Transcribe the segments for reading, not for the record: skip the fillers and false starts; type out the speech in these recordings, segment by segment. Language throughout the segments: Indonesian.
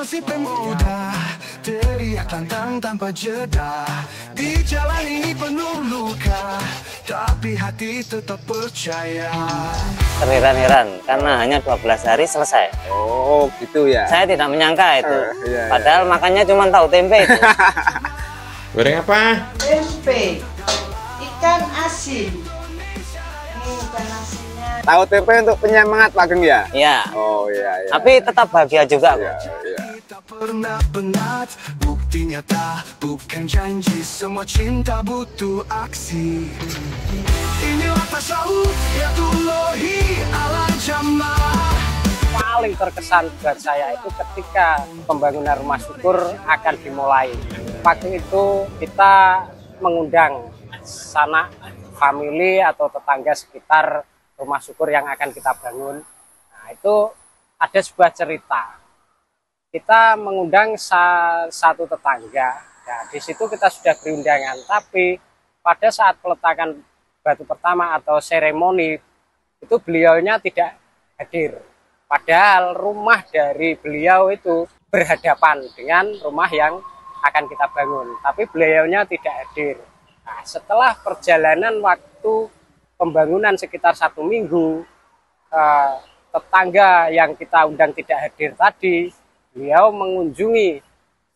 si pemuda, teriak tantang tanpa jeda. Di jalan ini penuh luka, tapi hati tetap percaya. Terheran-heran karena hanya 12 hari selesai. Oh gitu ya. Saya tidak menyangka itu. Iya, Padahal makannya cuma tahu tempe itu. Goreng apa? Tempe, ikan asin. Ini ikan asinnya. Tahu tempe untuk penyemangat Pak Geng ya? Iya. Oh iya. Tapi tetap bahagia juga. Iya. Tak pernah penat, bukti nyata, bukan janji. Semua cinta butuh aksi. Inilah tasawuf ya Tulohi ala jamaah. Paling terkesan buat saya itu ketika pembangunan rumah syukur akan dimulai. Waktu itu kita mengundang sanak famili atau tetangga sekitar rumah syukur yang akan kita bangun. Nah, itu ada sebuah cerita. Kita mengundang satu tetangga. Nah, di situ kita sudah berundangan, tapi pada saat peletakan batu pertama atau seremoni itu beliaunya tidak hadir. Padahal rumah dari beliau itu berhadapan dengan rumah yang akan kita bangun, tapi beliaunya tidak hadir. Nah, setelah perjalanan waktu pembangunan sekitar 1 minggu, tetangga yang kita undang tidak hadir tadi, beliau mengunjungi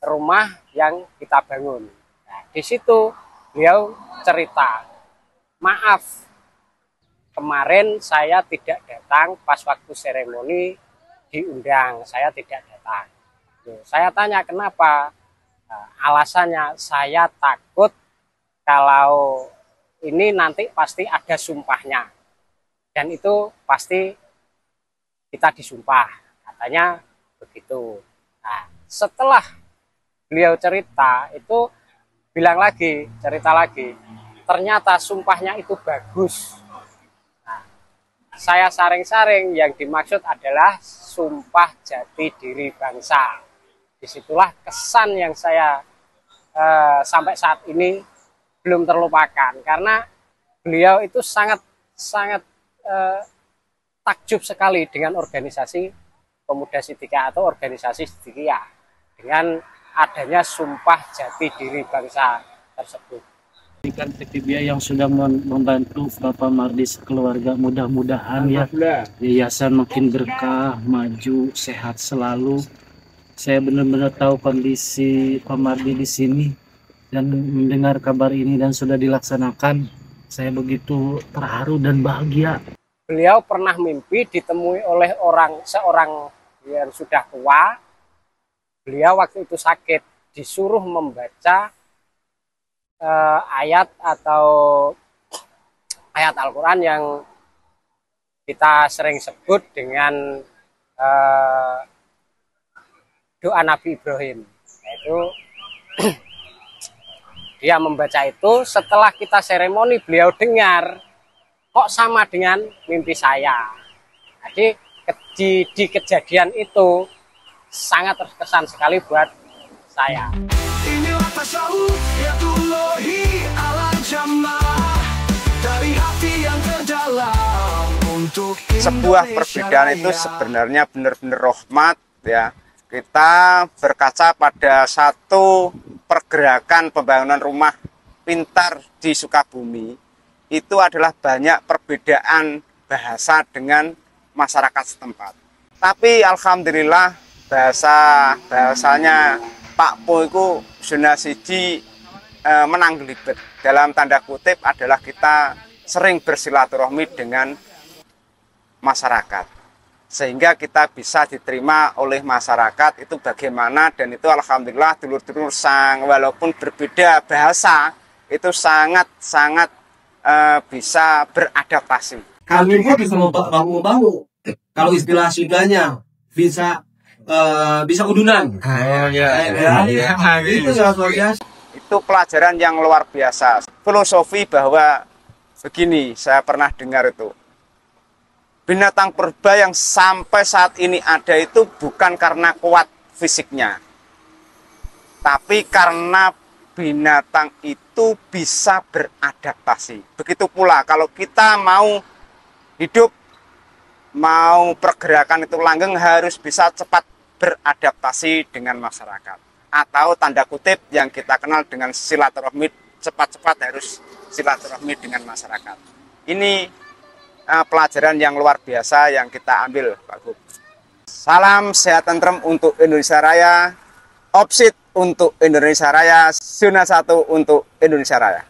rumah yang kita bangun. Nah, di situ beliau cerita, maaf, kemarin saya tidak datang pas waktu seremoni diundang, saya tidak datang. Saya tanya kenapa, alasannya saya takut kalau ini nanti pasti ada sumpahnya. Dan itu pasti kita disumpah, katanya begitu. Nah, setelah beliau cerita itu bilang lagi, cerita lagi, ternyata sumpahnya itu bagus. Nah, saya saring-saring yang dimaksud adalah sumpah jati diri bangsa. Disitulah kesan yang saya sampai saat ini belum terlupakan, karena beliau itu sangat takjub sekali dengan organisasi Pemuda Sidikiyah atau organisasi Sidikiyah dengan adanya sumpah jati diri bangsa tersebut. Ikan Ketibia yang sudah membantu Bapak Mardi sekeluarga, mudah-mudahan ya yayasan makin berkah, maju, sehat selalu. Saya benar-benar tahu kondisi Pak Mardi di sini dan mendengar kabar ini dan sudah dilaksanakan, saya begitu terharu dan bahagia. Beliau pernah mimpi ditemui oleh seorang yang sudah tua. Beliau waktu itu sakit, disuruh membaca ayat atau ayat Al-Quran yang kita sering sebut dengan doa Nabi Ibrahim. Yaitu dia membaca itu, setelah kita seremoni beliau dengar, kok sama dengan mimpi saya. Jadi di kejadian itu sangat terkesan sekali buat saya. Inilah tasawuf ya Tulohi ala jamaah, dari hati yang terdalam untuk Sebuah perbedaan itu sebenarnya benar-benar rahmat ya. Kita berkaca pada satu pergerakan pembangunan rumah pintar di Sukabumi, itu adalah banyak perbedaan bahasa dengan masyarakat setempat. Tapi alhamdulillah bahasanya Pak Po itu zona siji menang gelibet. Dalam tanda kutip adalah kita sering bersilaturahmi dengan masyarakat, sehingga kita bisa diterima oleh masyarakat itu bagaimana. Dan itu alhamdulillah dulur-dulur walaupun berbeda bahasa itu sangat bisa beradaptasi. Kami pun bisa membangun. Kalau istilah Sundanya bisa udunan. Itu luar biasa. Itu pelajaran yang luar biasa. Filosofi bahwa begini, saya pernah dengar itu. Binatang purba yang sampai saat ini ada itu bukan karena kuat fisiknya, tapi karena binatang itu bisa beradaptasi. Begitu pula kalau kita mau hidup, mau pergerakan itu langgeng, harus bisa cepat beradaptasi dengan masyarakat. Atau tanda kutip yang kita kenal dengan silaturahmi, cepat-cepat harus silaturahmi dengan masyarakat. Ini pelajaran yang luar biasa yang kita ambil, Pak Gub. Salam sehat tentrem untuk Indonesia Raya, Opsit untuk Indonesia Raya, Zona 1 untuk Indonesia Raya.